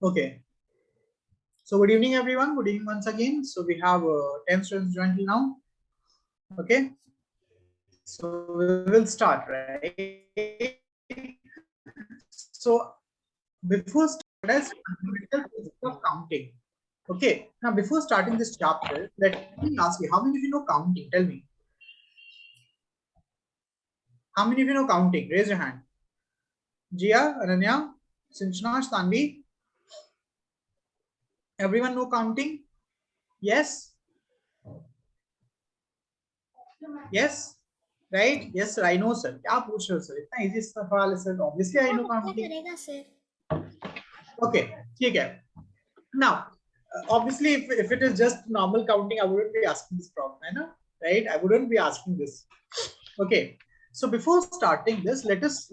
Okay. So good evening, everyone. Good evening once again. So we have 10 students joined till now. Okay. So we will start, right? So before start as fundamental principle of counting. Okay. Now before starting this chapter, let me ask you, how many of you know counting? Tell me. How many of you know counting? Raise your hand. Jia, Ananya, Sinchana, Stanvi. Everyone know counting? Yes. Yes. Right? Yes, sir. I know, sir. क्या पूछ रहे हो sir? इतना easy सवाल है sir. Obviously, I know counting. Okay. ठीक है. Now, obviously, if it is just normal counting, I wouldn't be asking this problem, है ना? Right? I wouldn't be asking this. Okay. So before starting this, let us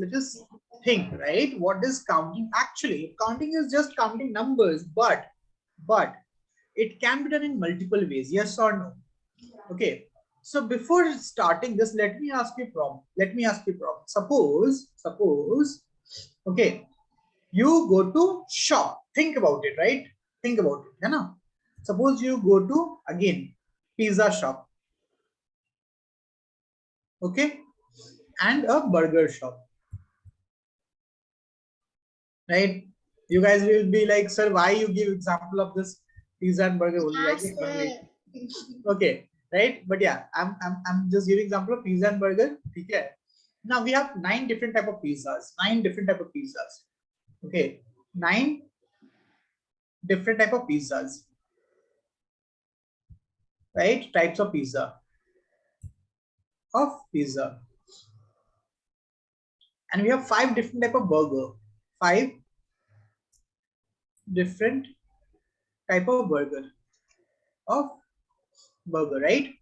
think, right? What is counting actually? Counting is just counting numbers, but it can be done in multiple ways. Yes or no? Okay. So before starting this, let me ask you a problem. Suppose, okay, you go to shop. Think about it, right? Think about it, है ना? Suppose you go to again pizza shop, okay, and a burger shop, right? You guys will be like, sir, why you give example of this pizza and burger? Okay, right? But yeah, I'm just giving example of pizza and burger. Okay. Now we have 9 different type of pizzas. 9 different type of pizzas. Okay, 9 different type of pizzas. Right? Types of pizza. And we have 5 different type of burger. 5 different type of burger, right?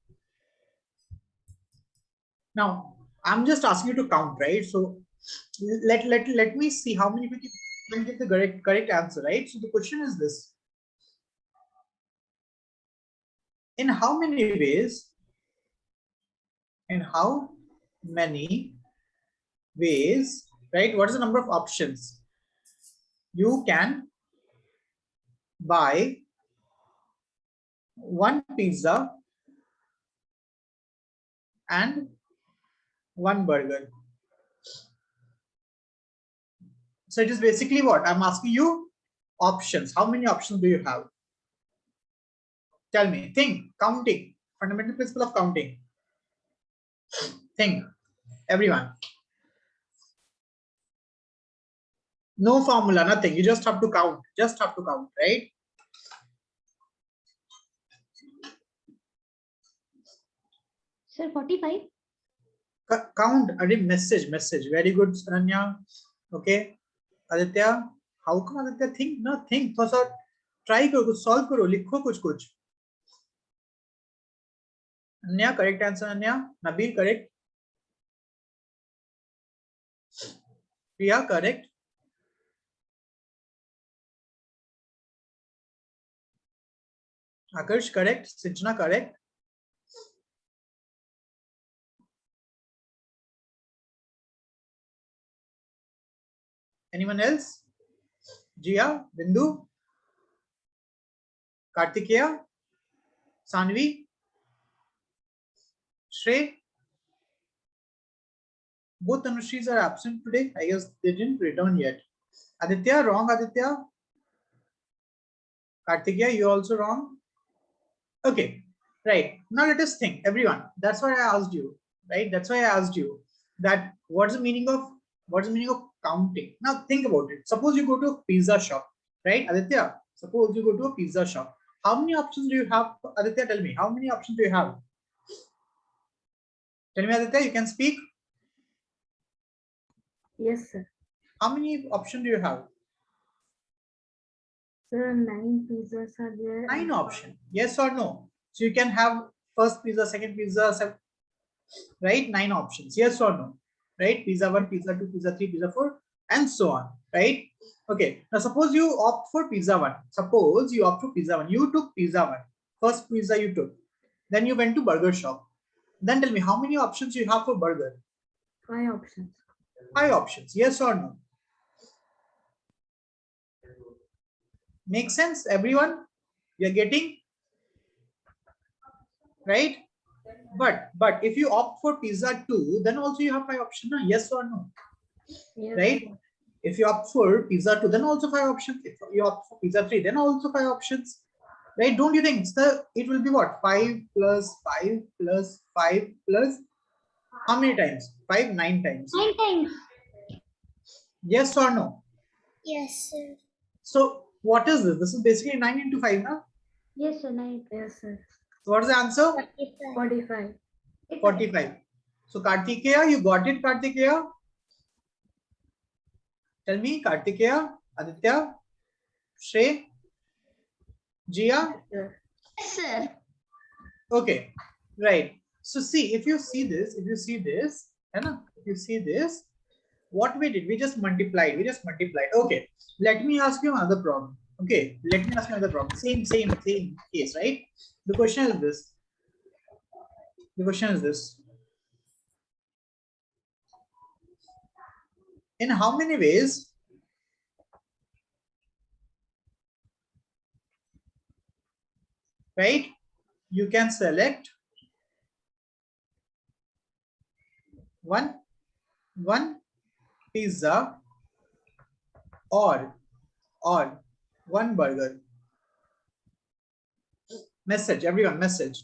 Now I'm just asking you to count, right? So let me see how many people will give the correct answer, right? So the question is this: in how many ways right, what is the number of options you can buy one pizza and one burger? So it is basically what I'm asking you: options. How many options do you have? Tell me. Think. Counting. Fundamental principle of counting. Think. Everyone. No formula, nothing. You just have to count. Right? Sir, 45. Count. Message. Very good, Saranya. Okay. Aditya. How come Aditya think? No, think. थोड़ा सा try करो, कुछ solve करो, लिखो कुछ. Anya, correct answer, Anya. Nabil, correct. Priya, correct. Akarsh, correct. Sinchana, correct. Anyone else? Jia, Bindu, Kartikeya, Sanvi, Shrey. Both Anushris are absent today. I guess they didn't return yet. Aditya, wrong, Aditya. Kartikeya, you also wrong. Okay, right. Now let us think, everyone. That's why I asked you, right? That's why I asked you that what's the meaning of counting? Now think about it. Suppose you go to a pizza shop, right, Aditya? Suppose you go to a pizza shop. How many options do you have? Aditya, tell me, how many options do you have? Tell me, Aditya, you can speak. Yes, sir. How many options do you have? Sir, 9 pizzas are there. 9 options. Yes or no? So you can have first pizza, second pizza, right? 9 options. Yes or no? Right? Pizza 1, pizza 2, pizza 3, pizza 4, and so on. Right? Okay. Now suppose you opt for pizza 1. Suppose you opt for pizza 1. You took pizza 1. First pizza you took. Then you went to burger shop. Then tell me how many options you have for burger? 5 options. 5 options. Yes or no? Make sense, everyone? You're getting? Right? But if you opt for pizza 2, then also you have 5 options, no? Yes or no? Yes. Right? If you opt for pizza 2, then also 5 options. If you opt for pizza 3, then also 5 options. Right? Don't you think it will be what? 5 plus 5 plus 5 plus how many times? 5, 9 times. 9 times. Yes or no? Yes, sir. So what is this? This is basically 9 into 5, no? Yes, sir. 9. Yes, sir. So what is the answer? 45. 45. So Kartikeya, you got it, Kartikeya? Tell me, Kartikeya, Aditya, Shrey, Jia? Yes, Yes, sir. Okay, right. So see, if you see this, what we did, we just multiplied. Okay, let me ask you another problem. Okay, let me ask you another problem. Same case, right? The question is this. In how many ways right, you can select one pizza or one burger? Message, everyone, message.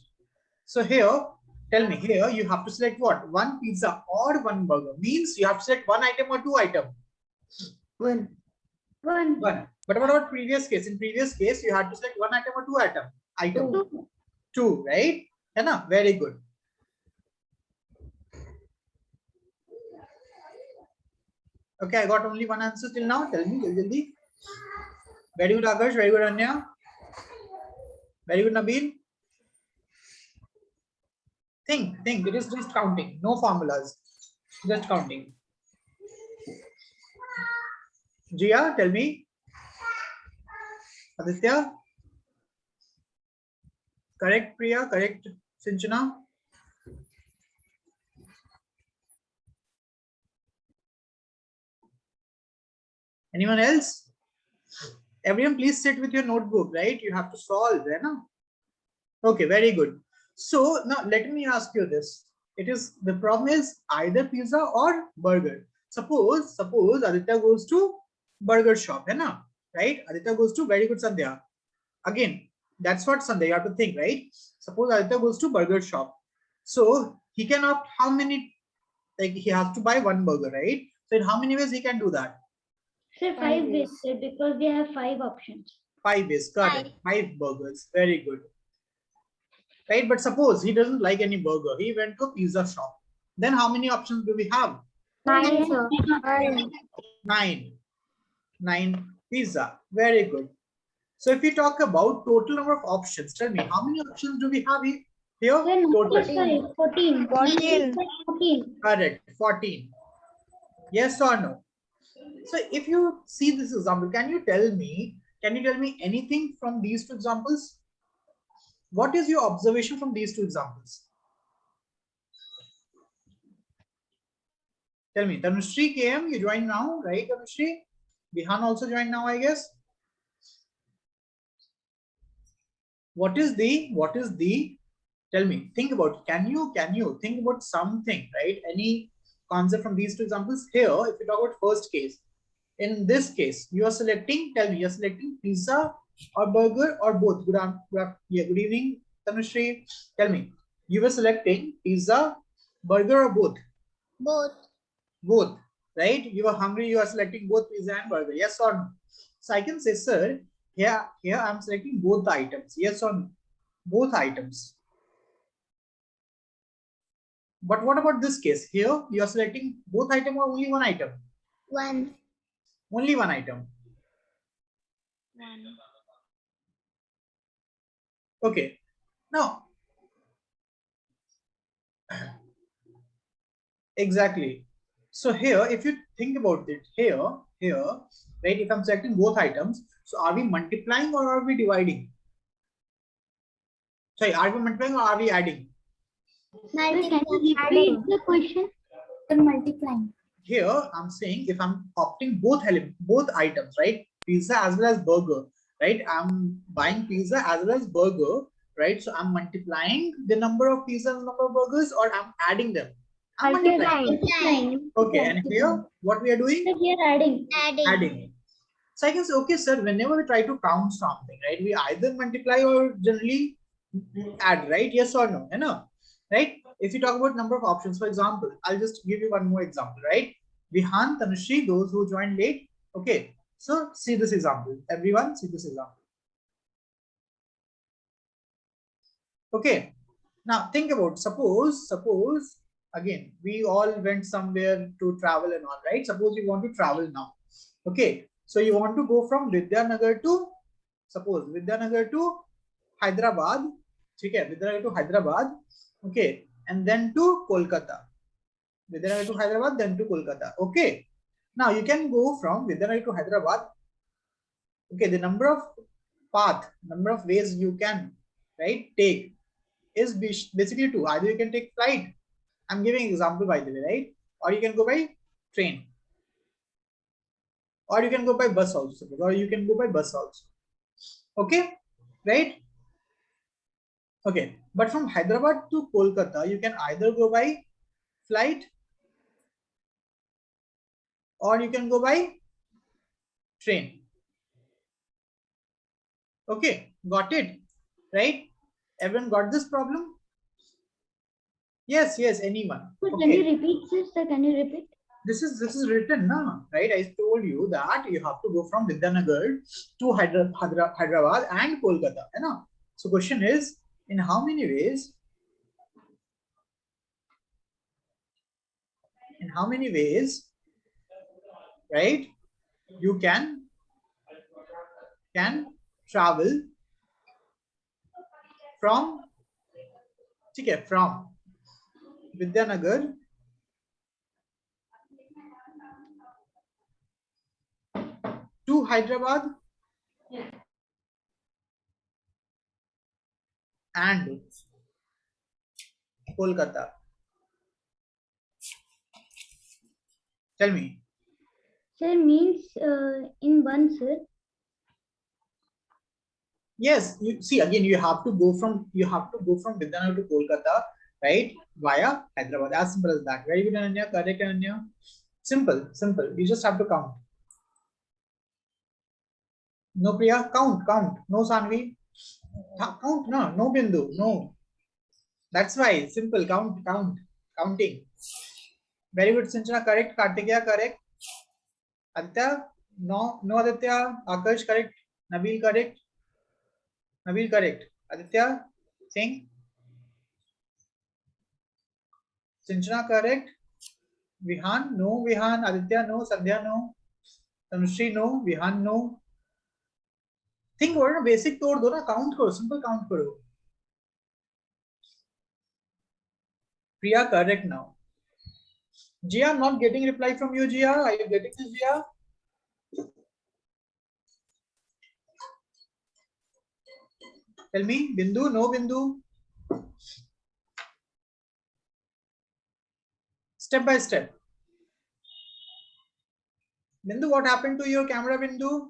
So here, tell me, here you have to select what? One pizza or one burger. Means you have to select one item or two items. 1. One. But what about previous case? In previous case, you had to select one item or two item. 2, right? Anna, very good. Okay, I got only one answer till now. Tell me, Jaldi. Very good, Akash. Very good, Anya. Very good, Nabil. Think. It is just counting. No formulas. Just counting. Jia, tell me. Aditya. Correct, Priya. Correct, Sinchana. Anyone else? Everyone, please sit with your notebook, right? You have to solve, right? Okay, very good. So now let me ask you this. The problem is either pizza or burger. Suppose Aditya goes to burger shop, right? Aditya goes to, very good, Sandhya. Again, that's what Sandhya, you have to think, right? Suppose Aditya goes to burger shop. So he can opt how many, like he has to buy one burger, right? So in how many ways he can do that? Sir, 5 ways, sir, because we have 5 options. 5 ways, correct. 5 burgers, very good. Right, but suppose he doesn't like any burger, he went to a pizza shop. Then how many options do we have? 9, sir. 9 pizza, very good. So if we talk about total number of options, tell me how many options do we have here? Total. 14. Correct, 14. Yes or no? So if you see this example, can you tell me anything from these two examples? What is your observation from these two examples? Tell me, Tanushree KM, you joined now, right, Tanushree? Bihan also joined now, I guess. What is the, tell me, think about, can you think about something, right? Any concept from these two examples? Here, if you talk about first case, in this case, you are selecting, tell me, you're selecting pizza or burger or both? Good evening, Tanushree. Tell me, you were selecting pizza, burger or both? Both, right? You are hungry, you are selecting both pizza and burger. Yes or no? So I can say, sir, here I'm selecting both the items. Yes or no? Both items. But what about this case? Here you are selecting both item or only one item? One. Only one item. Okay. Now, exactly. So here, if you think about it, here, right? If I'm selecting both items, so are we multiplying or are we dividing? Sorry, are we multiplying or are we adding? Can you repeat the question? Multiplying. Here, I'm saying if I'm opting both items, right? Pizza as well as burger, right? I'm buying pizza as well as burger, right? So I'm multiplying the number of pizzas and number of burgers, or I'm adding them. I'm multiplying. Multiplying. Okay, and here what we are doing? So we are adding. Adding. So I can say, okay, sir, whenever we try to count something, right, we either multiply or generally add, right? Yes or no? No, right? If you talk about number of options, for example, I'll just give you one more example, right? Vihan, Tanushree, those who joined late. Okay, so see this example. Everyone, see this example. Okay, now think about, suppose again, we all went somewhere to travel and all, right? Suppose you want to travel now. Okay, so you want to go from Vidyanagar to, suppose Vidyanagar to Hyderabad. Okay, Vidyanagar to Hyderabad. Okay, and then to Kolkata. Vidyanagar to Hyderabad, then to Kolkata. Okay, now you can go from Vidyanagar to Hyderabad. Okay, the number of number of ways you can, right, take is basically two. Either you can take flight. I'm giving example by the way, right? Or you can go by train. Or you can go by bus also. Or you can go by bus also. Okay, right? Okay, but from Hyderabad to Kolkata, you can either go by flight or you can go by train. Okay, got it, right? Everyone got this problem? Yes, anyone. So Okay. can you repeat, sister? Can you repeat? This is written now, right? I told you that you have to go from Vidyanagar to Hyderabad and Kolkata. So question is, in how many ways? In how many ways, right? You can travel from Vidyanagar to Hyderabad and Kolkata. Tell me. Sir, means in one, sir. Yes, you see, again, you have to go from Vidyanagar to Kolkata, right, via Hyderabad. As simple as that. Very good, Ananya. Correct, Ananya. Simple. You just have to count. No, Priya, count. No, Sanvi. Count, no Bindu, no. That's why, simple, counting. Very good, Sinchana, correct. Kartikeya, correct. Aditya, no Aditya. Akash, correct. Nabil, correct. Aditya, Singh. Sinchana, correct. Vihan, no. Vihan, Aditya, no. Sandhya, no. Tanushree, no. Vihan, no. Think what a basic तोड़ दो ना, count करो, simple count करो. Priya, correct now. Jia, I'm not getting reply from you, Jia. Are you getting this, Jia? Tell me, Bindu, no Bindu. Step by step. Bindu, what happened to your camera, Bindu?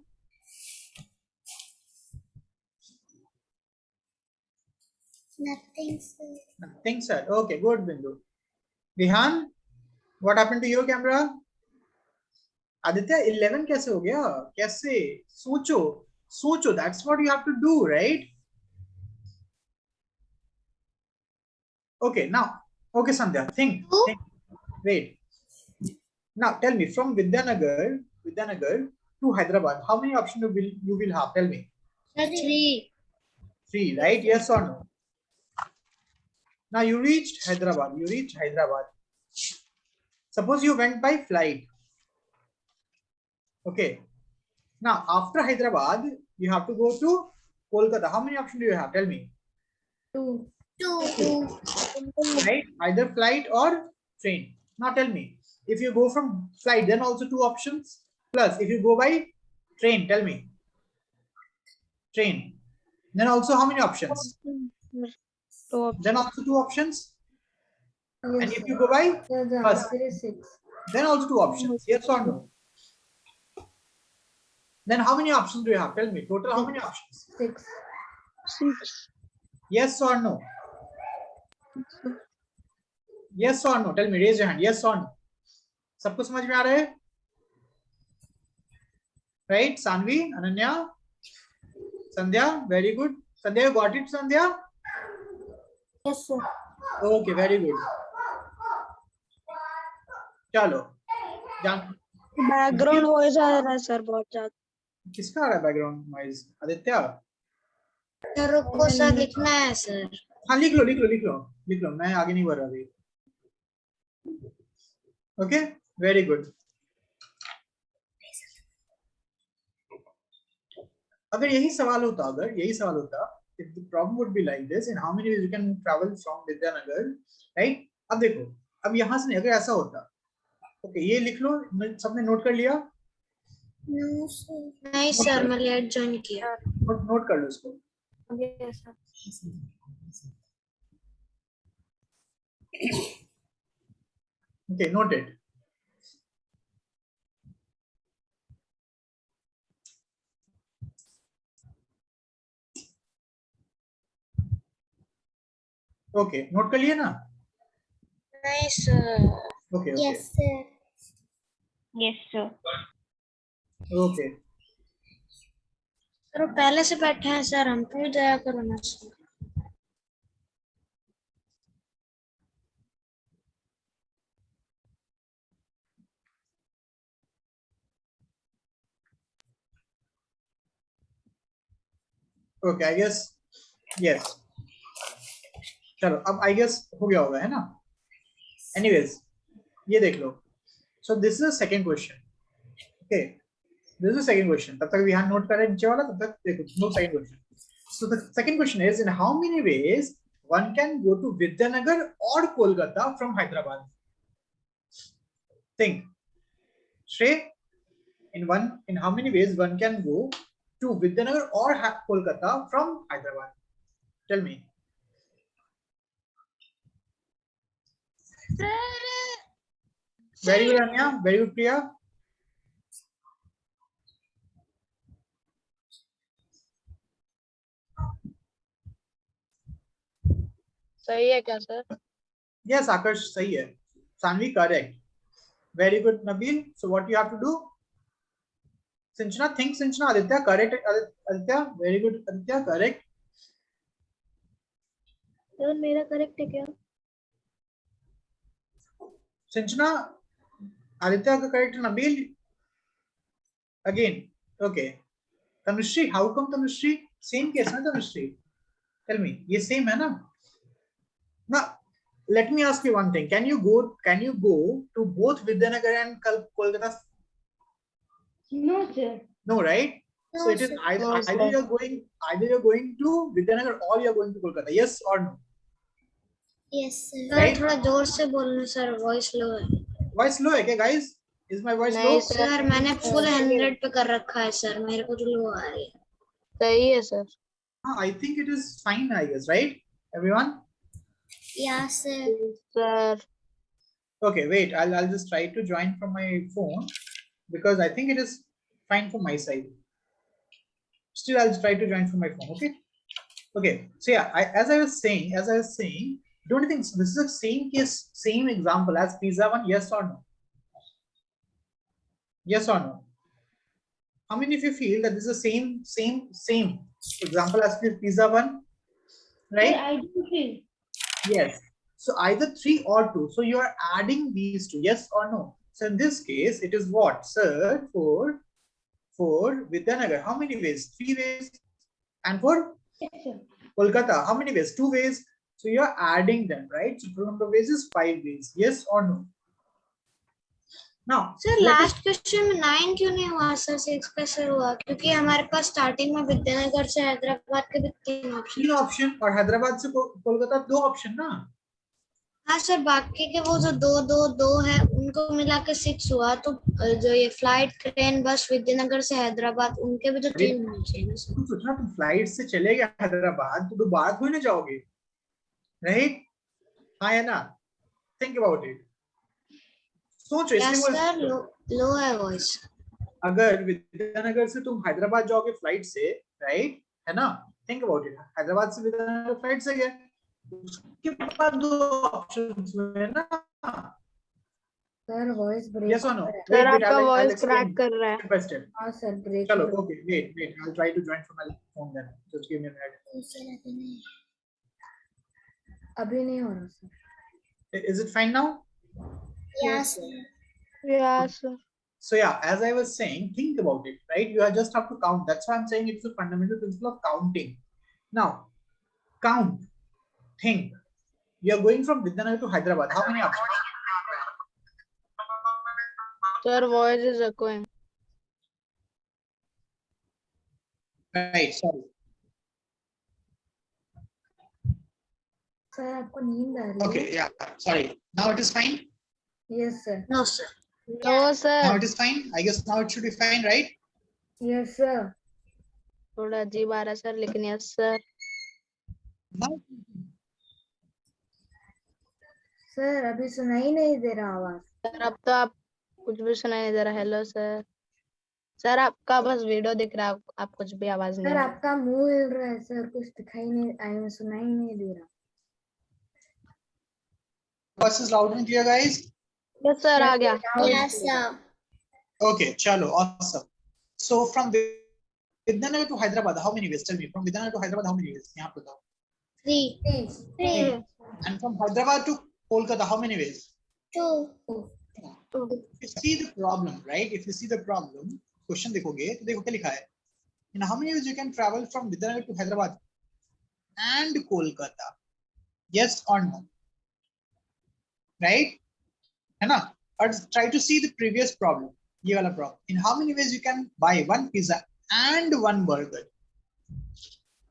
Nothing, sir. Nothing, sir. Okay, good, Bindu. Vihan, what happened to your camera? Aditya, 11 कैसे हो गया? कैसे? सोचो. That's what you have to do, right? Okay, now. Okay, Sandhya, think. Wait. Now, tell me, from Vidyanagar to Hyderabad, how many options you will have? Tell me. 3. 3, right? Yes or no? Now you reached Hyderabad. Suppose you went by flight. Okay. Now after Hyderabad, you have to go to Kolkata. How many options do you have? Tell me. 2. Right? Either flight or train. Now tell me. If you go from flight, then also 2 options. Plus, if you go by train, tell me. Train. Then also how many options? 2. Then also 2 options. Yes, and if you go by the bus, answer is 6. then also 2 options. Yes or no? Then how many options do you have? Tell me. Total, how many options? 6. 6. Yes or no? Yes or no? Tell me. Raise your hand. Yes or no? सबको समझ में आ रहा है? Right? Sanvi, Ananya, Sandhya, very good. Sandhya, you got it, Sandhya? Yes, sir. Okay, very good. चलो background voice आ रहा है sir बहुत ज्यादा. किसका आ रहा है बैकग्राउंड नॉइज? आदित्य? सर रुको सर, लिखना है सर. हाँ लिख लो लिख लो लिख लो लिख लो, मैं आगे नहीं बढ़ रहा अभी. Okay, very good. अगर यही सवाल होता, if the problem would be like this, in how many ways you can travel from Vidyanagar, right? अब देखो, अब यहाँ से अगर ऐसा होता, ओके ये लिख लो. सबने नोट कर लिया? नहीं सर, मैं लेट ज्वाइन किया. नोट कर लो इसको. Yes, sir. Okay, noted. Okay, note कर लिए ना? नहीं sir. Okay, okay. Yes sir. Yes, sir. Okay. Sir पहले से बैठे हैं सर, हम पे भी दया करो ना sir. Okay, I guess yes. चलो अब I guess हो गया होगा, है ना? Anyways, ये देख लो. So this is the second question. Okay, this is the second question. तब तक यहाँ नोट करें नीचे वाला, तब तक देखो. No, second question. So the second question is, in how many ways one can go to Vidyanagar or Kolkata from Hyderabad? Think. Shrey, in how many ways one can go to Vidyanagar or Kolkata from Hyderabad? Tell me. Very good, Anya. Very good, Priya. सही है क्या sir? Yes, Akash, सही है. Sanvi, correct. Very good, Nabil. So what you have to do? Sinchana, think Sinchana. Aditya, correct. Aditya, very good. Aditya, correct. Sir मेरा correct है क्या? Sinchana, Aditya का correct है. Nabil, again. Okay. Tanushree, how come Tanushree? Same case, na Tanushree? Tell me, ये same है ना? Now, let me ask you one thing. Can you go to both Vidyanagar and Kolkata? No, sir. No, right? So it is sir. either you're going to Vidyanagar or you're going to Kolkata. Yes or no? Yes sir. Right? थोड़ा जोर से बोलना sir, voice लो है. Voice low है क्या, guys? Is my voice low? नहीं sir मैंने full 100 पे कर रखा है सर, मेरे को तो लो आ रही है. सही है sir. I think it is fine, I guess, right? Everyone? Yes sir. Sir Okay, wait. I'll just try to join from my phone because I think it is fine from my side. Still, I'll try to join from my phone. Okay. Okay. So yeah, as I was saying, don't you think this is the same case, same example as pizza one? Yes or no? Yes or no? How many of you feel that this is the same example as pizza one? Right? Sir, I do feel. Yes. So either 3 or 2. So you are adding these two. Yes or no? So in this case, it is what? Sir, for Vidyanagar, how many ways? 3 ways. And for Yes, sir. Kolkata, how many ways? 2 ways. So you are adding them, right? So total number of ways is 5 ways. Yes or no? Now, sir last question में 9 क्यों नहीं हुआ sir, 6 कैसे हुआ? क्योंकि हमारे पास starting में विद्यानगर से हैदराबाद के भी 3 ऑप्शन. 3 ऑप्शन और हैदराबाद से कोलकाता 2 ऑप्शन ना. हाँ सर, बाकी के वो जो 2 है उनको मिला के 6 हुआ. तो जो ये फ्लाइट, ट्रेन, बस विद्यानगर से हैदराबाद, उनके भी तो 3 होने चाहिए ना सर. तुम सोचना, तुम फ्लाइट से चले गए हैदराबाद तो दोबारा थोड़ी ना जाओगे, राइट? हाँ है ना? Think about it. सोचो. यस इसलिए सर, लो है वॉइस. अगर विद्यानगर से तुम हैदराबाद जाओगे फ्लाइट से, राइट, है ना, थिंक अबाउट इट, हैदराबाद से विद्यानगर फ्लाइट से गए, उसके बाद दो ऑप्शंस हुए ना, sir voice break yes or no? है। सर Wait, आपका I'll वॉइस explain क्रैक कर रहा है। step by step. हाँ सर ब्रेक चलो, okay, wait, I'll try to join from my phone then. Just give me a minute. अभी नहीं हो रहा sir. Is it fine now? Yes. Yes So yeah, as I was saying, think about it, right? You just have to count. That's why I'm saying it's a fundamental principle of counting. Now, count, think. You are going from Vidyanagar to Hyderabad. How many options? Sir voice is echoing. Right, sorry. Sir आपको नींद आ रही है? Okay, yeah, sorry. Now it is fine? Yes sir. No, sir. No Now sir it is fine? I guess now it should be fine, right? Yes sir. थोड़ा अजीब आ रहा है sir, लेकिन yes sir. Now, sir अभी सुनाई नहीं दे रहा आवाज। सर अब तो आप कुछ भी सुनाई नहीं दे रहा। Hello sir. सर आपका बस वीडियो दिख रहा है, आप कुछ भी आवाज नहीं सर आ रही। आपका मुंह हिल रहा है सर, कुछ दिखाई नहीं सुनाई नहीं दे रहा। voice is loud and clear, guys? Yes sir आ गया। Yes, sir. Okay, chalo, awesome. So from Vidyanagar to Hyderabad, how many ways? Tell me, from Vidyanagar to Hyderabad, how many ways? यहाँ पे बताओ. 3. 3. And from Hyderabad to Kolkata, how many ways? 2. If you see the problem, right? If you see the problem, question देखोगे तो देखो क्या लिखा है. In how many ways you can travel from Vidyanagar to Hyderabad and Kolkata? Yes or no? Right? है ना? Or try to see the previous problem. ये वाला problem. In how many ways you can buy one pizza and one burger?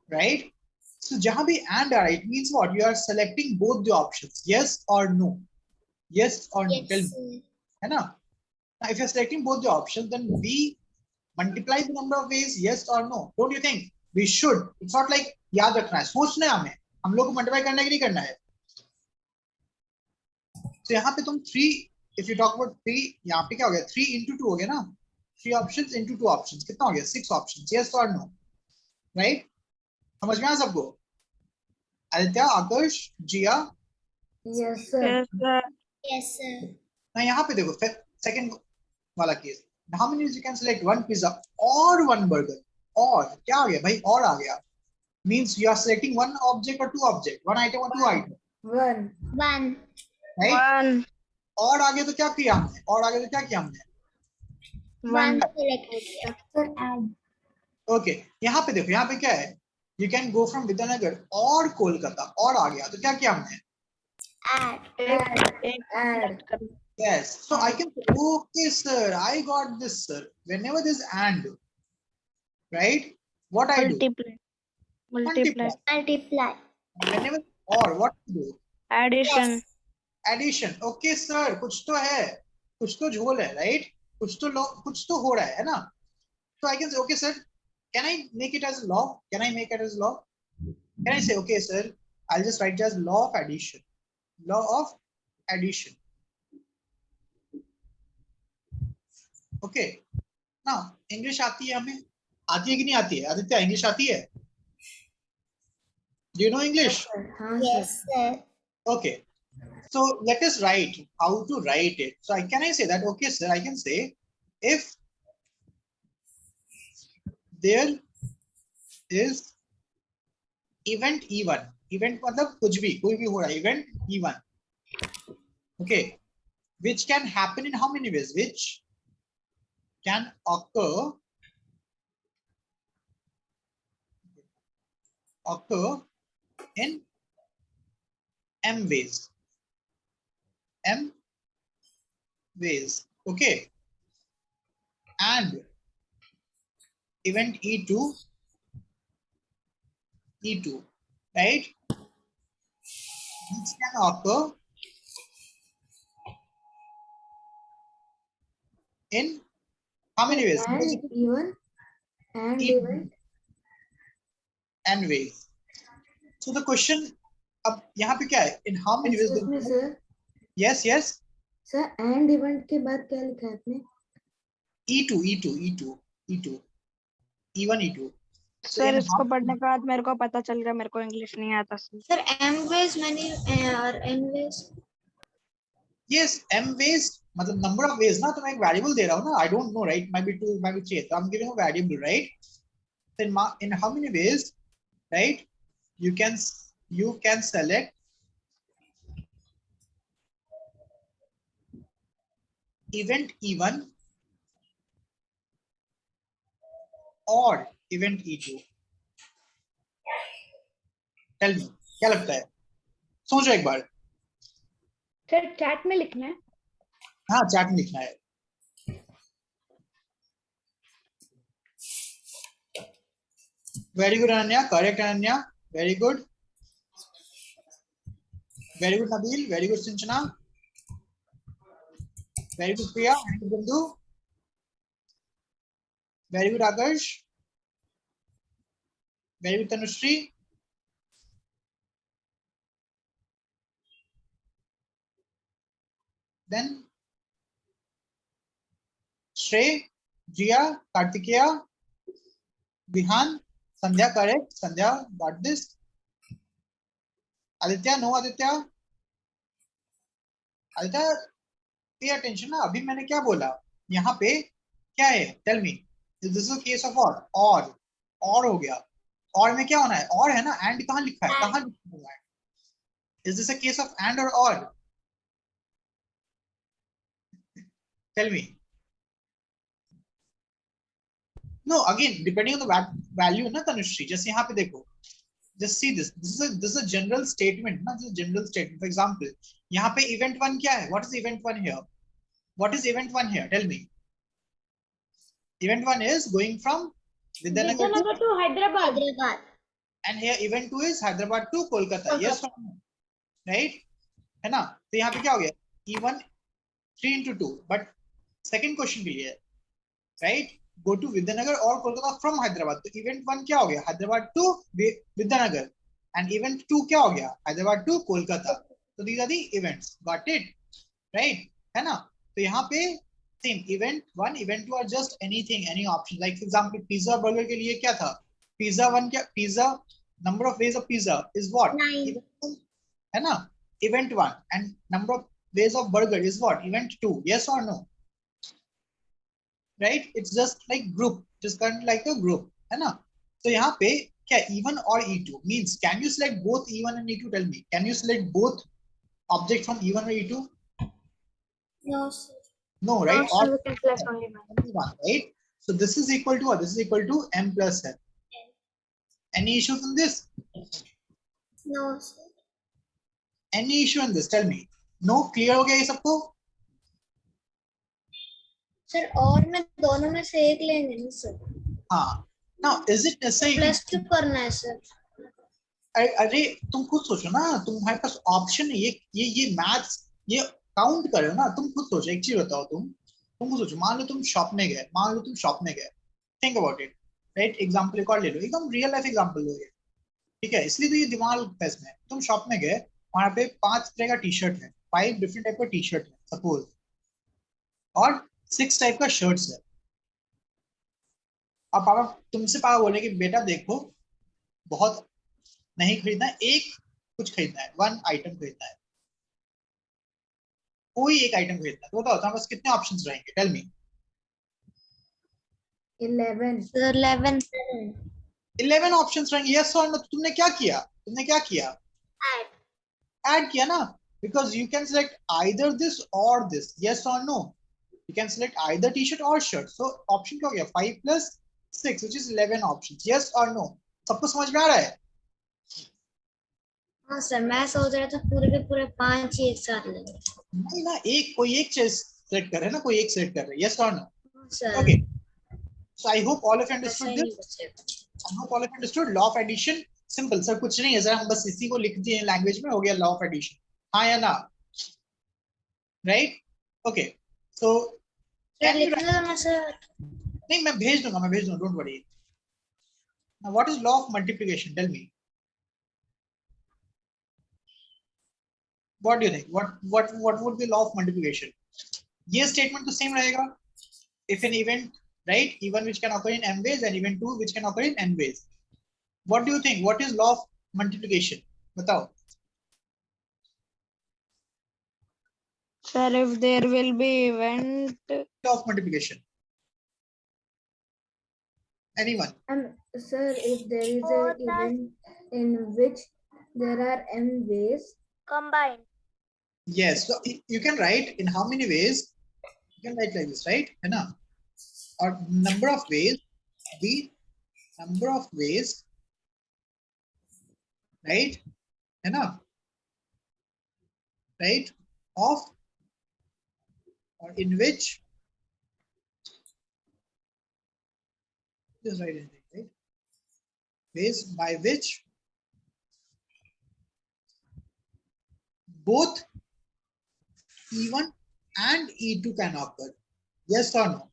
Right? So जहाँ भी and are, it means what? You are selecting both the options. Yes or no? Yes or no? Tell Yes, me. sir. है ना? Now, if you're selecting both the options, then we multiply the number of ways, yes or no. Don't you think? We should. It's not like याद रखना है, सोचना है हमें, हम लोग को multiply करना है कि नहीं करना है. So यहाँ पे तुम 3, if you talk about 3, यहाँ पे क्या हो गया? 3 into 2 हो गया ना? 3 options into 2 options. कितना हो गया? 6 options. Yes or no? Right? समझ में आया सबको? Aditya, Akash, Jiya. Yes sir. Yes sir. Yes, sir. ना यहाँ पे देखो, second वाला केस. How many ways you can select one pizza or one burger? और क्या आ गया भाई? और आ गया. Means you are selecting one object or two object, one item or two item, 1 1. right? One और आगे तो क्या किया हमने? और आगे तो क्या किया हमने? 1 selected. Sir add. Okay, यहाँ पे देखो, यहाँ पे क्या है? You can go from Vidyanagar और कोलकाता, और आ गया तो क्या किया हमने? Add. Add. Yes. So I can say, okay, sir, I got this, sir. Whenever there's and, right? What I do? Multiply multiply Multiply. Whenever or what to do? Addition Addition. Okay, sir. कुछ तो है, कुछ तो झोल है, right? कुछ तो हो रहा है ना? So I can say, okay, sir. Can I make it as law? Can I make it as law? Can I say, okay, sir? I'll just write it as law of addition. Law of addition. Okay. Now, English आती है हमें? आती है कि नहीं आती है? Aditya, English आती है? Do you know English? हाँ Yes, sir. sir. Okay. So let us write how to write it. So can I say that? Okay, sir. I can say if there is event E1. Event मतलब कुछ भी, कोई भी हो रहा है. Event E1. Okay. Which can happen in how many ways? Which can occur in M ways. M ways. Okay. And event E2, right? Which can occur in how many ways? And even and even N ways. So the question अब यहाँ पे क्या है? In how many ways? excuse me sir। Yes, yes. Sir and event के बाद क्या लिखा है आपने? E2, E2, E2, E2, E1, E2. Sir इसको पढ़ने के बाद मेरे को पता चल गया मेरे को इंग्लिश नहीं आता sir. Sir m ways many और n ways. Yes, m ways मतलब number of ways ना, तो मैं एक variable दे रहा हूँ ना, I don't know, right? Might be 2, might be 3, so I'm giving a variable, right? Then in how many ways, right? You can select event E1 or event E2. Tell me, क्या लगता है? सोचो एक बार। Sir chat में लिखना है। हाँ, chat में लिखना है। Very good, Ananya. Correct, Ananya. Very good. Very good, Nabil. Very good, Sinchana. Very good, Priya. Very good, Bindu. Very good, Akash. Very good, Tanushree. Then Shrey, Jia, Kartikeya, Vihan, Sandhya, correct. Sandhya, got this. Aditya, no Aditya. Aditya, pay attention ना, अभी मैंने क्या बोला? यहाँ पे क्या है? Tell me. Is this a case of or हो गया? और में क्या होना है? और है ना? And कहाँ लिखा है? कहाँ लिखा हुआ है? Is this a case of and or? Tell me. No, again, depending on the value, ना Tanushree. जैसे यहाँ पे देखो. Just see this. This is a general statement. ना, this is a general statement. For example, यहाँ पे event 1 क्या है? What is event 1 here? What is event 1 here? Tell me. Event 1 is going from Vidyanagar to Hyderabad. and here event 2 is Hyderabad to Kolkata. Yes or no? Right? है ना? तो यहाँ पे क्या हो गया? E1 3 into 2. But second question के लिए, right? Go to Vidyanagar or Kolkata from Hyderabad. तो event 1 क्या हो गया? Hyderabad to Vidyanagar. And event 2 क्या हो गया? Hyderabad to Kolkata. So these are the events. Got it? Right? है ना? तो यहाँ पे same event 1, event 2 are just anything, any option. Like for example, pizza burger के लिए क्या था? Pizza 1 क्या? Pizza number of ways of pizza is what? 9. है ना? Event 1 and number of ways of burger is what? Event 2. Yes or no? Right? It's just like group, just kind of like a group, है ना? So यहाँ पे क्या E1 or E2 means can you select both E1 and E2? Tell me, can you select both object from E1 or E2? No, sir. No, right? No, sir, Or we can select only one. right? So this is equal to what? This is equal to m plus n. Any issues in this? No, sir. Any issue in this? Tell me. No, clear हो गया ये सबको? Sir और में दोनों में से एक लेंगे ना सर? हाँ. Now is it necessary? Plus two करना है सर. अरे तुम खुद सोचो ना, तुम्हारे पास ऑप्शन है, ये मैथ्स, ये काउंट करो ना. तुम खुद सोचो, एक चीज बताओ, तुम खुद सोचो. मान लो तुम शॉप में गए, think about it, right? Example एक और ले लो, एकदम रियल लाइफ एग्जांपल लो ये, ठीक है? इसलिए तो ये दिमाग लगता है इसमें. तुम शॉप में गए, वहां पे 5 तरह का टी शर्ट है, 5 डिफरेंट टाइप का टी शर्ट है सपोज, और 6 टाइप का शर्ट्स है. अब पापा बोले कि बेटा देखो, बहुत नहीं खरीदना, एक कुछ खरीदना है, 1 आइटम खरीदना है, कोई एक आइटम खरीदना है. तो बताओ तुम्हारे पास कितने ऑप्शंस रहेंगे? Tell me. 11 ऑप्शंस रहेंगे. यस और नो? तुमने क्या किया? ऐड किया ना, because you can select either this और दिस. यस और no? You can select either T shirt और शर्ट. सो ऑप्शन क्या हो गया? 5 + 6 which is 11 ऑप्शंस. यस और नो? सबको समझ में आ रहा है? हाँ सर, मैं सोच रहा था पूरे के पूरे 5 ही एक साथ लेंगे. नहीं ना, कोई एक सिलेक्ट कर रहा है ना, कोई एक सिलेक्ट कर रहा है. यस और no? Sir okay. So I hope all of you ऐसा understood ही this. नहीं बचेगा. I hope all of you understood law of addition. Simple sir, कुछ नहीं है सर, हम बस इसी को लिख दिए लैंग्वेज में, हो गया law of addition. हाँ या ना? Right? Okay. So सर लिखने दो ना सर. नहीं, मैं भेज दूंगा. Don't worry. Now what is law of multiplication? Tell me. What do you think? What would be law of multiplication? ये स्टेटमेंट तो सेम रहेगा. if an event, right, even which can occur in m ways and event 2 which can occur in n ways. What do you think? What is law of multiplication? Batao. Sir, if there will be event, Law of multiplication. Anyone? Sir, if there is an event in which there are m ways, Combined. Yes. So you can write in how many ways? You can write like this, right? है ना? Or number of ways. The number of ways, right? है ना? Right? Of or in which, just write anything, right? Ways by which both E1 and E2 can occur. Yes or no?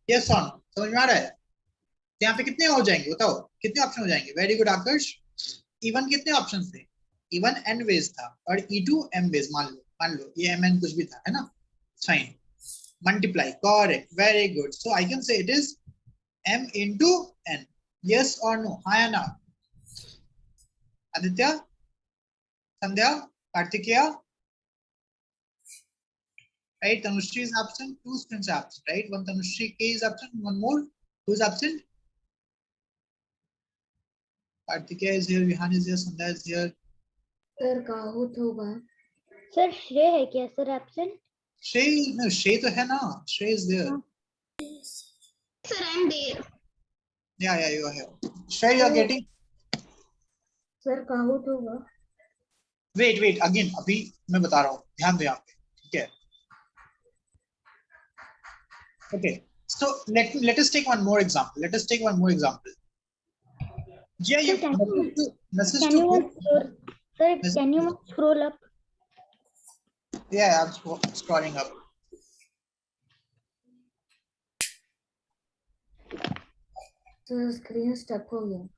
Yes or no? समझ में आ रहा है? यहाँ पे कितने हो जाएंगे बताओ, कितने ऑप्शन हो जाएंगे? Very good आकर्ष. E1 कितने ऑप्शन थे? E1 n वेज था और E2 m वेज. मान लो ये mn कुछ भी था, है ना? Fine. Multiply. Correct. Very good. So I can say it is m into n. Yes or no? हाँ या ना? Aditya, Sandhya, Kartikeya, right? Tanushri is absent. 2 students are absent, right? One Tanushri K is absent. One more. Who is absent? Kartikeya is here. Vihan is here. Sandhya is here. Sir काहुत होगा. Sir Shrey है क्या sir absent? Shrey, no, Shrey तो है ना? Shrey is there. Sir, I'm there. Yeah, you are here. Shrey, you are getting. Sir काहुत होगा. Wait. Again, अभी मैं बता रहा हूँ. ध्यान दो यहाँ पे. ठीक है. Okay. So let us take one more example. Yeah, you message Can to you sir, can you scroll up? Yeah, I'm scrolling up. Sir screen stuck हो गया.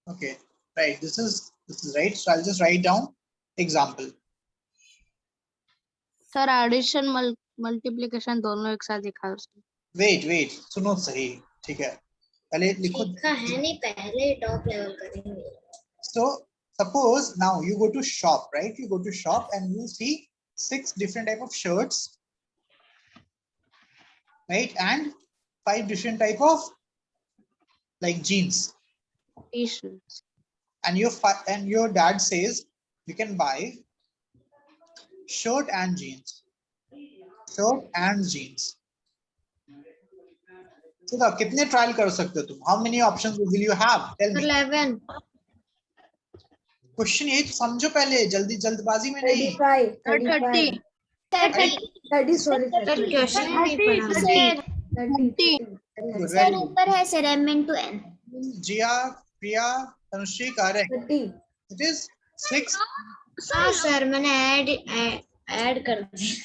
Okay, right. This is right. So I'll just write down example. sir, addition multiplication दोनों एक साथ दिखा उसको. Wait. सुनो सही. ठीक है. पहले लिखो. सीखा है नहीं, पहले टॉप लेवल करेंगे. So suppose now you go to shop, right? You go to shop and you see 6 different type of shirts, right? And 5 different type of like jeans. T-shirts. And your dad says you can buy shirt and jeans. So now कितने trial कर सकते हो तुम? How many options will you have? Tell me. 11. Question ये समझो पहले, जल्दबाजी में नहीं. 35. 30 sorry sir. सर क्वेश्चन नहीं पढ़ा. 30. सर ऊपर है sir m into n. Jiya, Priya, Tanushree correct. 30. It is 6. हाँ सर मैंने ऐड कर दिया.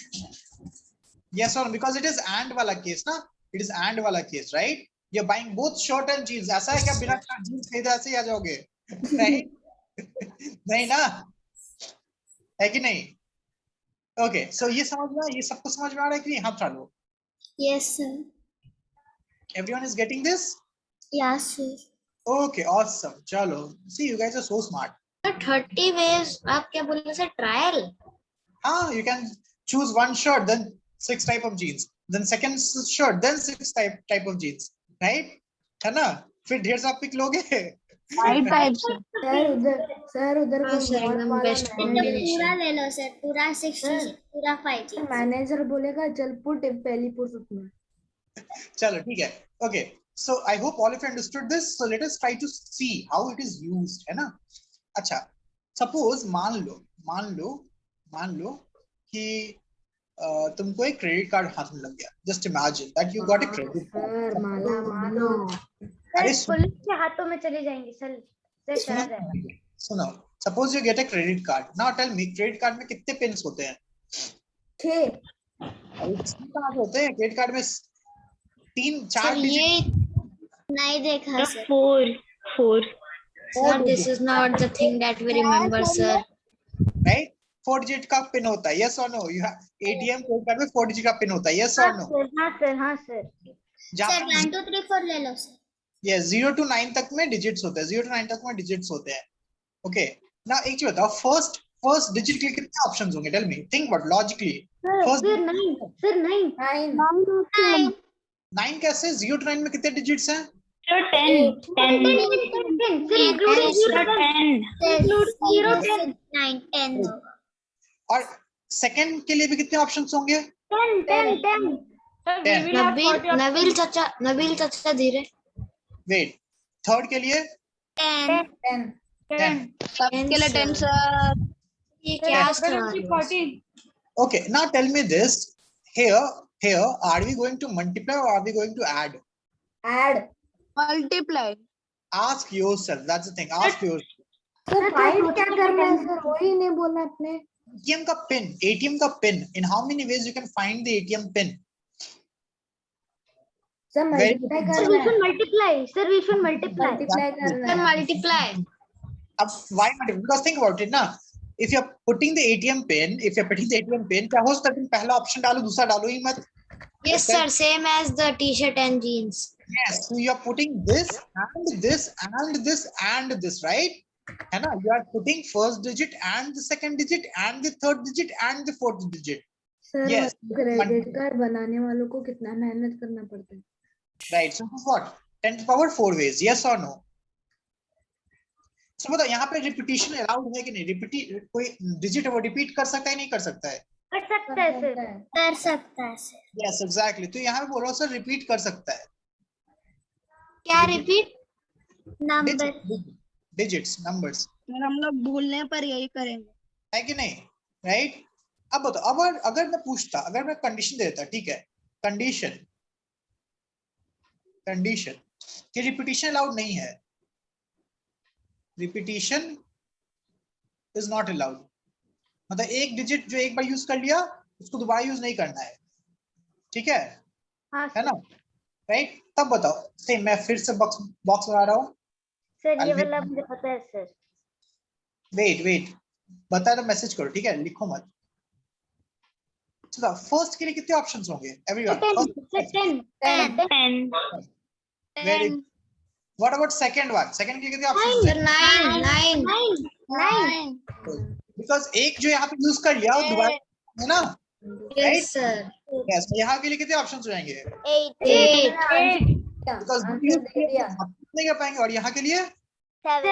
Yes or no? Because it is and वाला केस ना. It is and वाला case, right? You're buying both shirt and jeans. ऐसा है क्या बिना jeans खरीदे ऐसे ही आ जाओगे? नहीं. नहीं ना, है कि नहीं? Okay, so ये समझ में, ये सबको समझ में आ रहा है कि नहीं? हाँ चलो. Yes sir. Everyone is getting this? Yes sir. Okay, awesome. चलो. See, you guys are so smart. 30 ways. आप क्या बोले sir? Trial. You can choose one shirt, then 6 type of jeans, then second shirt, then 6 type of jeans, right? है ना? फिर ढेर सारा pick लोगे. 5 types. सर उधर हाँ सर एकदम बेस्ट कॉम्बिनेशन. पूरा ले लो सर, पूरा 60 पूरा 5 मैनेजर बोलेगा चल पुट पहली पुट उसमें. चलो ठीक है. Okay, so I hope all of you understood this. So let us try to see how it is used, है ना? अच्छा, suppose मान लो कि तुमको एक क्रेडिट कार्ड हाथ में लग गया. Just imagine that you got a credit card. Sir मानो. अरे पुलिस के हाथों में चली जाएंगी सर, चला जाएगा. सुनो, suppose you get a credit card. Now tell me, credit card में कितने पिन्स होते हैं? 6. होते हैं क्रेडिट कार्ड में 3-4 ये नहीं देखा sir. 4 Sir, this is not the thing that we remember, sir. right? 4 digit का पिन होता है, यस और no? You have ATM code card में 4 डिजिट का पिन होता है, यस और नो? हाँ सर हाँ सर सर 1 2 3 4 ले लो सर। यस, 0 to 9 तक में डिजिट्स होते हैं, 0 to 9 तक में डिजिट्स होते हैं। ओके, नाउ एक चीज बताओ, फर्स्ट डिजिट के लिए कितने ऑप्शंस होंगे? Tell me, think about logically. First sir 9 sir 9 9 कैसे? 0 to 9 में कितने डिजिट्स हैं? 10 सर इंक्लूडिंग 0 10 9 10 होगा। और सेकंड के लिए भी कितने ऑप्शंस होंगे? 10 नबील चाचा धीरे। वेट, थर्ड के लिए 10 10। सबके लिए 10 सर। ये क्या sir? Okay, now tell me this. Here, are we going to multiply or are we going to add? Add. Multiply. Ask yourself. That's the thing. Ask yourself. तो फाइंड क्या करना है सर? वही नहीं बोला आपने। ATM का पिन, ATM का pin. In how many ways you can find the ATM pin? Sir multiply करना है। सर वी शुड मल्टीप्लाई करना सर है। मल्टीप्लाई। अब why multiply? Because think about it ना. If you're putting the ATM pin, क्या हो सकता है? तुम पहला ऑप्शन डालो, दूसरा डालो ही मत. Yes sir, same as the t-shirt and jeans. Yes, so you're putting this and this and this and this, right? है ना? You are putting first digit and the second digit and the third digit and the fourth digit. Sir Yes. Credit card बनाने वालों को कितना मेहनत करना पड़ता है। Right. So what? 10 to the power 4 ways. Yes or no? So बताओ यहाँ पे रिपीटिशन अलाउड है कि नहीं? रिपीट कोई डिजिट वो रिपीट कर सकता है नहीं कर सकता है? कर सकता है सर कर सकता है सर। Yes, exactly. तो यहाँ पे बोलो सर रिपीट कर सकता है। क्या रिपीट? Number digits, numbers. हम लोग भूलने पर यही करेंगे, है कि नहीं? राइट? अब बताओ, अगर मैं पूछता, अगर मैं कंडीशन दे देता, ठीक है, कंडीशन कि रिपीटिशन अलाउड नहीं है, रिपीटिशन इज नॉट अलाउड, मतलब एक डिजिट जो एक बार यूज कर लिया उसको दोबारा यूज नहीं करना है, ठीक है? है ना? राइट? तब बताओ, सेम मैं फिर से बॉक्स बना रहा हूँ सर। ये वाला मुझे पता है सर। वेट बता दो, मैसेज करो, ठीक है? लिखो मत। चलो फर्स्ट के लिए कितने ऑप्शंस होंगे everyone? 10 very good. What about second one? Second के लिए कितने ऑप्शंस हैं? 9 बिकॉज़ एक जो यहाँ पे यूज कर लिया वो दोबारा, है ना? Yes sir। यस, यहाँ के लिए कितने ऑप्शंस हो जाएंगे? 8 बिकॉज़ नहीं कर पाएंगे। और यहाँ के लिए 7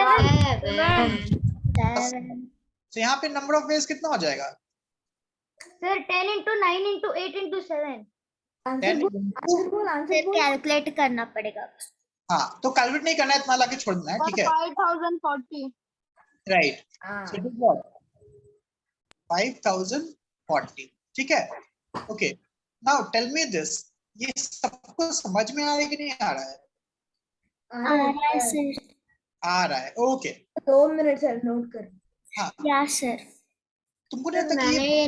तो यहाँ पे नंबर ऑफ वेज कितना हो जाएगा? Sir 10 into 9 into 8 into 7। Answer बोल। कैलकुलेट करना पड़ेगा। हाँ, तो कैलकुलेट नहीं करना है, इतना लाके छोड़ देना है, ठीक है? 5040। राइट। हाँ। So it is what? 5040, ठीक है? Okay, now tell me this, ये सबको समझ में आ रहा है कि नहीं आ रहा है? आ रहा है, ओके। 2 मिनट सर, नोट कर। हाँ, यस सर। तुमको नहीं लगता कि मैंने ये ये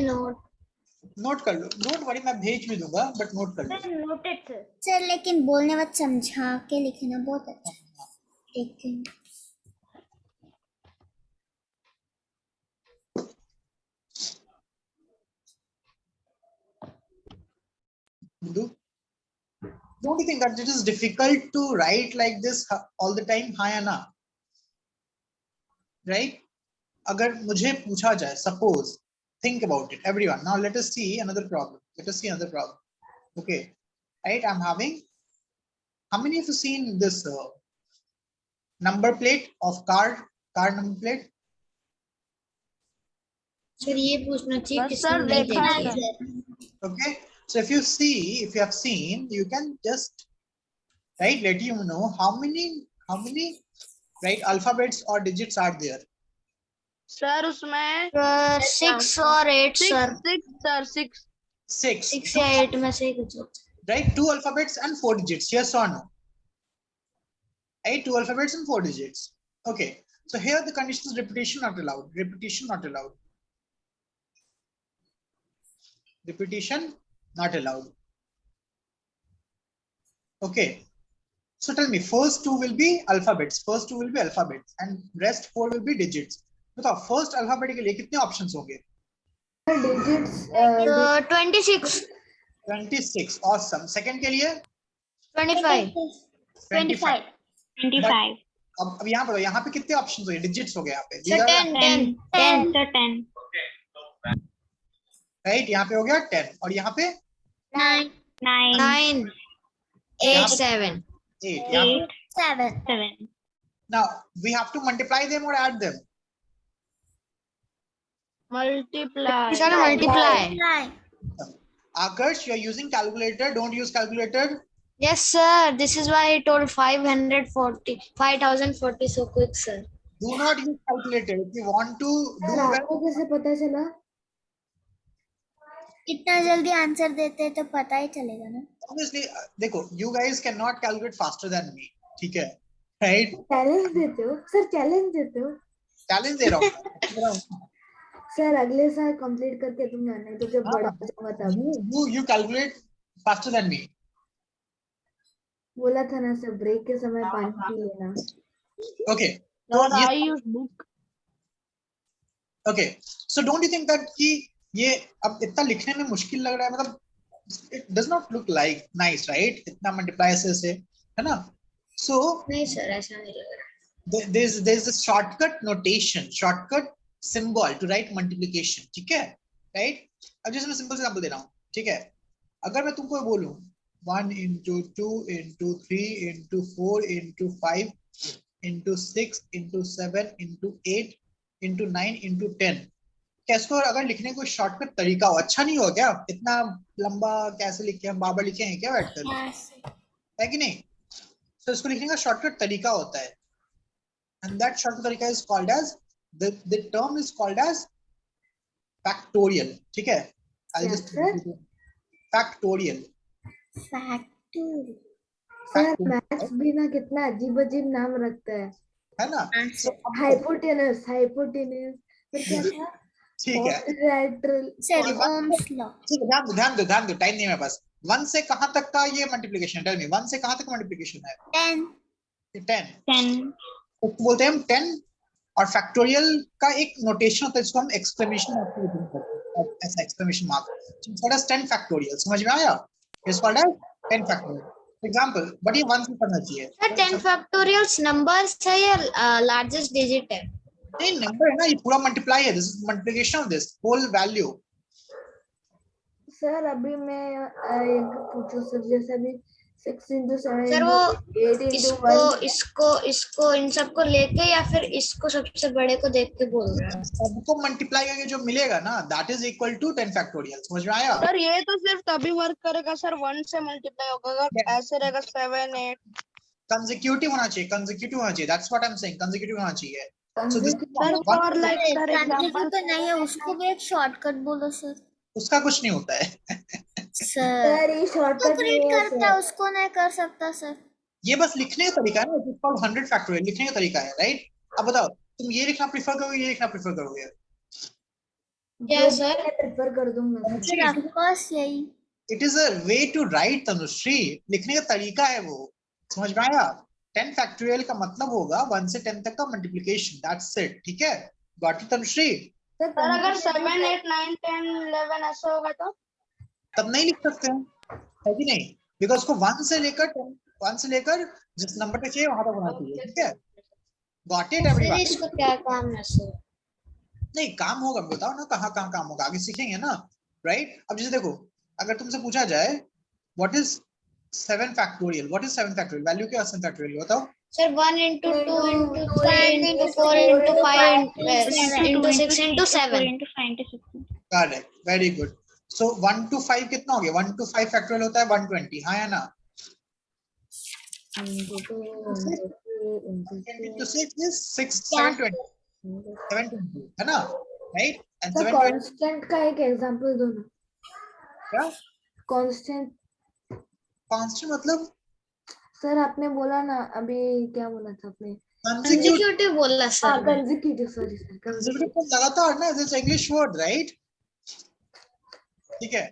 नोट कर लो, नोट वाली मैं भेज भी दूंगा, बट नोट कर लो। Noted sir. सर लेकिन बोलने वक्त समझा के लिखना बहुत अच्छा है। ठीक है। Don't you think that it is difficult to write like this all the time? हाँ या ना? Right? अगर मुझे पूछा जाए, suppose, think about it, everyone. Now let us see another problem. Okay, right? I'm having. How many of you seen this number plate of car number plate? Sir ये पूछना चाहिए बस सर किसने नहीं देखा है देखी सर। है। Okay, so if you have seen, you can just let you know how many right alphabets or digits are there. Sir उसमें 6 और 8 सर। 6 6 या 8 में से कुछ होता है। right? 2 alphabets and 4 digits, yes or no? Right? 2 alphabets and 4 digits. Okay, so here the condition is repetition not allowed. Repetition not allowed. Okay, so tell me, first two will be alphabets, and rest 4 will be digits. बताओ first alphabet के लिए कितने options होंगे? digits 26, 26, awesome. Second के लिए 25, 25. 25. अब यहाँ पे कितने ऑप्शंस हो गए, डिजिट्स हो गए यहाँ पे, sir 10, 10, 10, Sir, 10. राइट, यहाँ पे हो गया 10 और यहाँ पे 9. 9, 8, 7. 8. यहाँ पे 7. 7. now we have to multiply them or add them. Multiply. Sir, multiply. 9. Akash, you are using calculator, don't use calculator. Yes, sir. This is why I told 5040 so quick, sir. Do not use calculator if you want to do sir well. आपको कैसे पता चला? इतना जल्दी answer देते हैं तो पता ही चलेगा ना. Obviously, देखो, you guys cannot calculate faster than me, ठीक है, right? चैलेंज देते हो सर, चैलेंज देते हो Challenge दे रहा हूँ. सर. अगले साल कंप्लीट करके दूंगा, नहीं तो जब बड़ा हो जाऊंगा तब. You calculate faster than me. बोला था ना सर, ब्रेक के समय पानी पी लेना. Okay. No, तो ये- I use book. Okay. So don't you think that कि ये अब इतना लिखने में मुश्किल लग रहा है, मतलब it does not look like nice, right? इतना multiply से है ना? So नहीं सर, ऐसा नहीं लग रहा. there's a shortcut notation, shortcut symbol to write multiplication, ठीक है, right? अब जैसे मैं सिंपल एग्जांपल दे रहा हूँ, ठीक है, अगर मैं तुमको बोलूँ 1 into 2 into 3 into 4 into 5 into 6 into 7 into 8 into 9 into 10, क्या इसको अगर लिखने को शॉर्टकट तरीका हो, अच्छा नहीं हो क्या? इतना लंबा कैसे लिखे हम, बाबर लिखे हैं क्या बैठकर, है कि नहीं? तो इसको लिखने का शॉर्टकट तरीका होता है, and that shortcut तरीका is called as the term is called as factorial, ठीक है? I'll क्या just sir? factorial. Factorial. Sir maths भी ना कितना अजीब अजीब नाम रखता है. है ना? So, अब हाइपोटेनस, हाइपोटेनस, फिर क्या था? ठीक है, क्वाड्रिलेटरल. Sir Ohm's law. ठीक है, ध्यान दो, टाइम नहीं है मेरे पास. 1 से कहां तक का ये मल्टीप्लिकेशन, टेल मी, 1 से कहां तक मल्टीप्लिकेशन है? 10. 10. 10. तो बोलते हैं हम 10, और फैक्टोरियल का एक नोटेशन होता है जिसको हम एक्सक्लेमेशन मार्क से लिखते हैं, ऐसा exclamation mark. So it's called as 10 factorial. समझ में आया? It's called as 10 factorial. For example, but ये 1 से पढ़ना चाहिए. सर 10 factorials numbers है या largest digit है? नहीं, नंबर है ना, ये पूरा मल्टीप्लाई है. This is multiplication of this whole value. Sir अभी मैं एक पूछूं सर, जैसे अभी 6 into 7 सर वो 8 into इसको 1. इसको इन सबको लेके या फिर इसको सबसे बड़े को देख के बोल रहे हैं? सबको मल्टीप्लाई करके जो मिलेगा ना, that is equal to 10 factorial. समझ में आया? सर ये तो सिर्फ तभी वर्क करेगा सर 1 से मल्टीप्लाई होगा, अगर ऐसे रहेगा 7 8. कंसेक्यूटिव होना चाहिए, कंसेक्यूटिव होना चाहिए. That's what I am saying, consecutive होना चाहिए. So this is sir one- for like sir consecutive तो नहीं है, उसको भी एक शॉर्टकट बोलो सर. उसका कुछ नहीं होता है. सर सर ये शॉर्टकट नहीं रीड है करता है, सर. उसको नहीं कर सकता सर. ये बस लिखने का तरीका है ना, इट इज कॉल्ड 100 फैक्टोरियल. लिखने का तरीका है, राइट? अब बताओ, तुम ये लिखना प्रेफर करोगे, ये लिखना प्रेफर करोगे? क्या सर? मैं प्रेफर कर दूंगा सर. सर ऑफ कोर्स यही. It is a way to write, Tanushree. लिखने का तरीका है वो. समझ में आया? 10 फैक्टोरियल का मतलब होगा 1 से 10 तक का मल्टीप्लिकेशन. That's it. ठीक है, गॉट इट तनुश्री? सर अगर 7 8 9 10 11 ऐसा होगा तो तब नहीं लिख सकते हैं, है कि नहीं? बिकॉज उसको 1 से लेकर जिस नंबर पे चाहिए वहां तक होना चाहिए. ठीक है, गॉट इट सर एवरीवन? इसको क्या काम है सर? नहीं, काम होगा, बताओ ना कहाँ कहाँ काम होगा, आगे सीखेंगे ना, राइट? अब जैसे देखो, अगर तुमसे पूछा जाए what is 7 factorial, what is 7 factorial, value क्या है 7 फैक्टोरियल, बताओ. Sir 1 into 2 into 3 into 4 into 5 into 6 into 7. 4 into 5 into 6. Correct, very good. So 1 to 5 कितना हो गया? 1 to 5 फैक्टोरियल होता है 120. हाँ या ना? into 6 is 6 720, 720 है ना, राइट? एंड सर 720 कांस्टेंट का एक एग्जांपल दो ना. क्या? कांस्टेंट. कांस्टेंट मतलब सर आपने बोला ना अभी, क्या बोला था आपने? कंसेक्यूटिव. कंसेक्यूटिव बोला हाँ sir. Consecutive, sorry sir. Consecutive लगातार ना, दिस इंग्लिश वर्ड, राइट? ठीक है,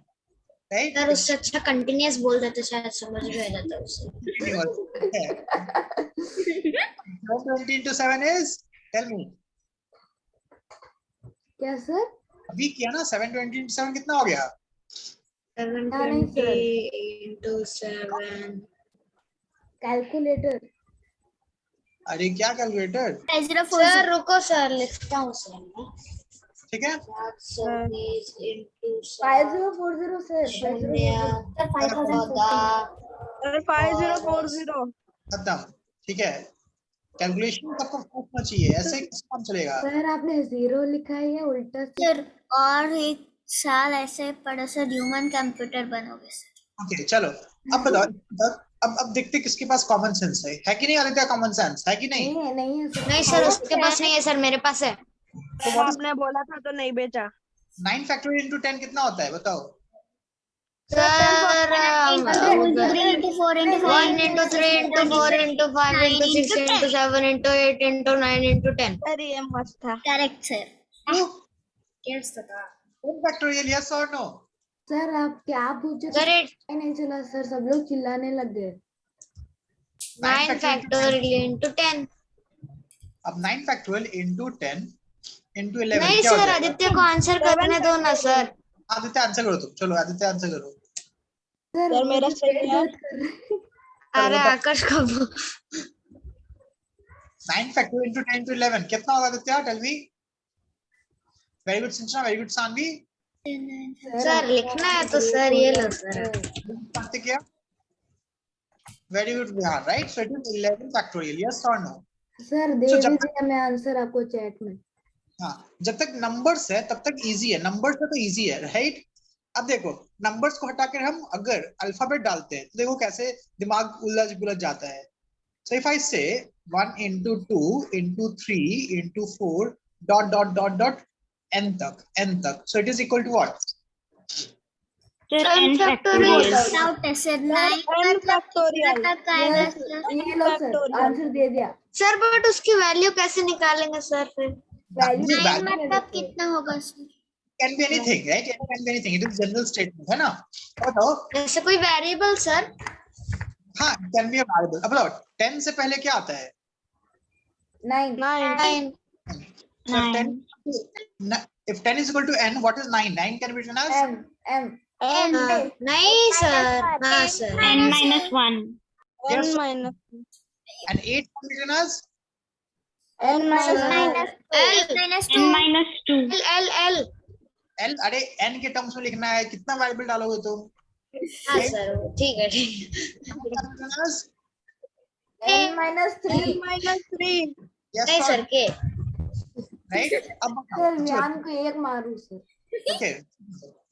राइट? सर उससे अच्छा कंटिन्यूअस बोल देते शायद समझ में आ जाता उसे. 20 into 7 is, tell me. क्या सर? अभी किया ना 720 into 7 कितना हो गया? 720 into 7. कैलकुलेटर अरे क्या कैलकुलेटर? सर रुको सर लिखता हूँ सर ठीक है 720 into 5040 सर शून्य 5040 खत्म। ठीक है, कैलकुलेशन सबको पूछना चाहिए, ऐसे किस काम चलेगा? सर आपने 0 लिखा है या उल्टा से? सर और एक साल ऐसे पढ़ो सर, ह्यूमन कंप्यूटर बनोगे सर। ओके चलो, अब बताओ, अब देखते किसके पास कॉमन सेंस है कि नहीं? आदित्य कॉमन सेंस है कि नहीं? नहीं है सर। नहीं सर उसके पास नहीं है सर मेरे पास है तो what is आपने बोला था तो नहीं बेचा 9 फैक्टोरियल into 10 कितना होता है बताओ? Sir 3 into 4 into 5 1 into 3 into 4 into 5 into 6 into 7 into 8 into 9 into 10 अरे ये मस्त था correct sir. 10 factorial, yes or no? Sir आप क्या पूछे? सर पता ही नहीं चला सर, सब लोग चिल्लाने लग गए। 9 factorial into 10 अब 9 फैक्टोरियल into 10 into 11 नहीं क्या हो सर जाएगा? आदित्य को आंसर करने दो ना सर आदित्य आंसर करो तुम, चलो आदित्य आंसर करो। सर यार मेरा मुझे सही पेट है। दर्द कर रहा है। अरे बताओ। आकाश को 9 फैक्टोरियल into 10 into 11 कितना होगा आदित्य? Tell me. Very good Sinchana, very good Sanvi. Sir लिखना है तो सर ये लो sir Kartikeya, very good Vihar, right? So it is 11 factorial, yes और नो? सर दे So, जब दीजिए मैं आंसर आपको चैट में। हाँ, जब तक नंबर्स है तब तक इजी है, नंबर्स है तो इजी है, राइट? अब देखो नंबर्स को हटाकर हम अगर अल्फाबेट डालते हैं तो देखो कैसे दिमाग उलझ बुलझ जाता है। So if I say 1 into 2 into 3 into 4 dot dot dot dot n तक, so it is equal to what? Sir, n n factorial. factorial doubt है सर। 9 n मतलब factorial तक आएगा Yes, सर। ये लो सर factorial. आंसर दे दिया। Sir but उसकी value कैसे निकालेंगे सर फिर वैल्यू 9 मतलब कितना होगा sir? Can be anything, right? It can be anything. It is general statement, है ना? अब बताओ, जैसे कोई वेरिएबल सर हाँ, it can be a variable. अब बताओ 10 से पहले क्या आता है? 9 9 So if 10 is equal to n, what is 9? 9 can be written as m नहीं सर हाँ sir N minus 1. Yes. n minus and 8 can be written as n minus L minus N 2 minus 2. L L। अरे n के terms में लिखना है, कितना variable डालोगे तुम? हाँ सर ठीक है ठीक n minus 3 n minus 3 Yes नहीं or सर के right? अब सर ध्यान को एक मारू sir. okay,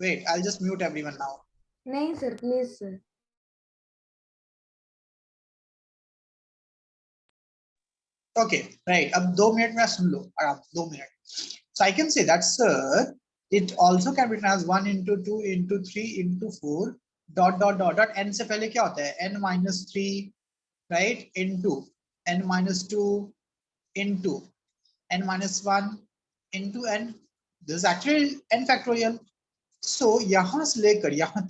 wait, I'll just mute everyone now. नहीं sir please sir. Okay, right. अब 2 मिनट में सुन लो आराम, 2 minute. So I can say that sir, it also can be written as 1 into 2 into 3 into 4 dot dot dot dot n से पहले क्या होता है? n minus 3, right? Into n minus 2 into n minus 1 into n. This is actually n factorial. So यहाँ से लेकर यहाँ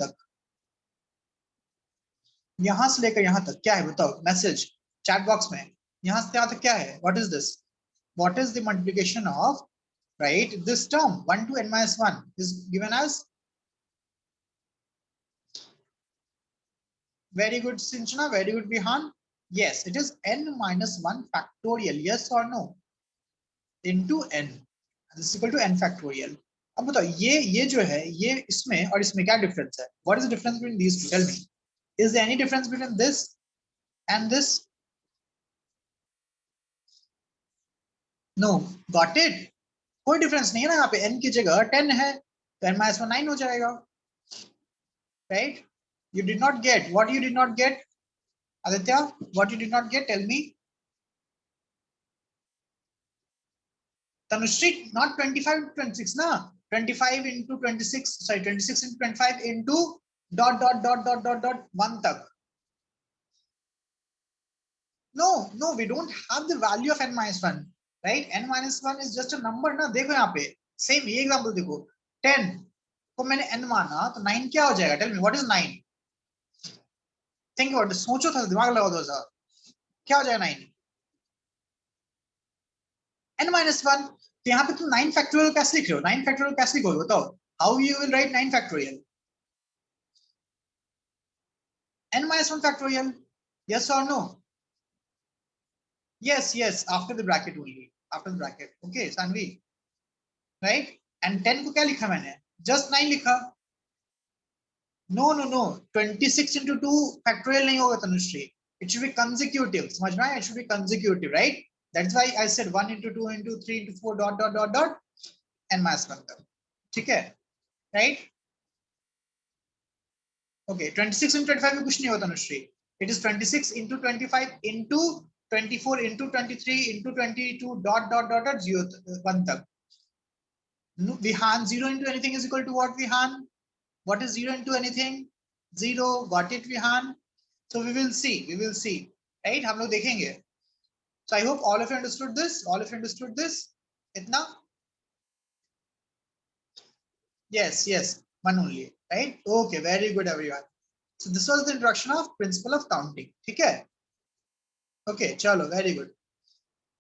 तक क्या है बताओ? मैसेज चैट बॉक्स में यहाँ से यहाँ तक क्या है? What is this? What is the multiplication of, right, this term 1 to n minus 1 is given as? Very good Sinchana, very good Bihan. Yes, it is n minus 1 factorial, yes or no? Into n, this is equal to n factorial. अब बताओ ये जो है ये इसमें और इसमें क्या डिफरेंस है? What is the difference between these two? Tell me. Is there any difference between this and this? No. Got it? कोई डिफरेंस नहीं है ना, यहाँ पे n की जगह 10 है तो n minus 1 9 हो जाएगा, right? You did not get what you did not get, Aditya. What you did not get? Tell me. Tanushree, not 25 to 26 na, 25 into 26, sorry, 26 into 25 into dot dot dot dot dot dot 1 tak. No, we don't have the value of n minus 1, right? N minus 1 is just a number ना। देखो यहाँ पे same ये example देखो, 10 को मैंने n माना तो 9 क्या हो जाएगा? Tell me, what is 9? Think about it, सोचो था, दिमाग लगाओ थोड़ा सा, क्या हो जाएगा 9? n minus 1, तो यहाँ पे तुम 9 फैक्टोरियल कैसे लिख रहे हो? 9 फैक्टोरियल कैसे लिखोगे बताओ? How you will write 9 factorial? n minus 1 factorial, yes or no? Yes, yes, after the bracket only, after the bracket. Okay, Sanvi, right? And 10 को क्या लिखा मैंने? Just 9 लिखा. No, no, no. 26 into 2 factorial नहीं होगा Tanushree. It should be consecutive. समझ में आया? It should be consecutive, right? That's why I said 1 into 2 into 3 into 4 dot dot dot dot n minus 1 तक. ठीक है? Right? Okay, 26 into 25 में कुछ नहीं होता Tanushree. It is 26 into 25 into 24 into 23 into 22 dot dot dot dot 0 1 तक. Vihan, 0 into anything is equal to what, Vihan? What is 0 into anything? 0. Got it, Vihan? So we will see. We will see. Right? हम लोग देखेंगे. So I hope all of you understood this. All of you understood this. Itna? Yes, yes. One only. Right? Okay. Very good, everyone. So this was the introduction of principle of counting. ठीक है? Okay. चलो. Very good.